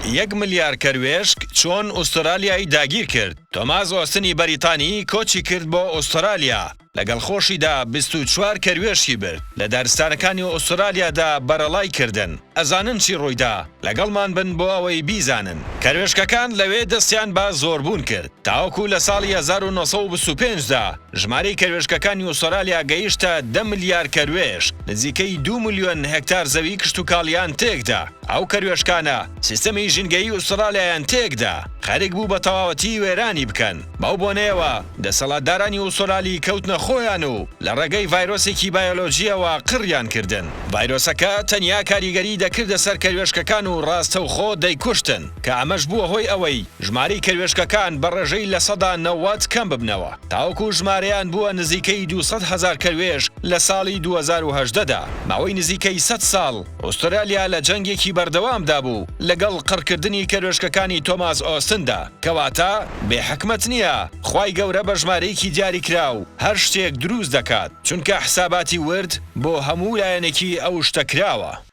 1 ملیار کەروێشک چۆن ئوسترالیای داگیر کرد. تۆماس ئۆستنی بەریتانی کۆچی کرد بۆ ئوسترالیا. لەگەڵ خۆشیدا 24 کەروێشکی برد. لە دارستانەکانی ئوسترالیادا بەرەڵای کردن. ئەزانن چی ڕوویدا. لەگەڵمان بن بۆ ئەوەی بیزانن. کەروێشکەکان لەوێ دەستیان بە زۆربوون کرد. تاوەکو لە ساڵی 1925دا ژمارەی کەروێشکەکانی ئوسترالیا گەیشتە 10 ملیار کەروێشک. نزیکەی 2 ملیۆن هێکتار زەوی کشت و کاڵیان تێکدا. ئەو کەروێشکانە سیستەمی ژینگەیی ئوسترالیایان تێکدا. خەریک بوو بە تەواوەتی وێرانی بکەن. بەو بۆنەیەوە دەسەڵاتدارانی ئوسترالی کەوتنە خۆیان و لە ڕێگەی ڤایرۆسێکی بایۆلۆژیەوە قڕیان کردن. ڤایرۆسەکە تەنیا کاریگەری دەکردە سەر کەروێشکەکان و ڕاستەوخۆ دەیکوشتن کە ئەمەش بووە هۆی ئەوەی ژمارەی کەروێشکەکان بە ڕێژەی لە 90 کەم ببنەوە. تاوەکو ژمارەیان بووە نزیکەی 200,000 کەروێشک لە ساڵی 2018دا. ماوەی نزیکەی 100 ساڵ ئوسترالیا لە جەنگێکی بەردەوامدا بوو لەگەڵ قڕکردنی کەروێشکەکانی تۆماس ئۆستندا. کەواتە بێحکمەت نییە خوای گەورە بە ژمارەیەکی دیاری کراو هەر شتێک دروست دەکات چونکە حساباتی ورد بۆ هەموو لایەنێکی ئەو شتە کراوە.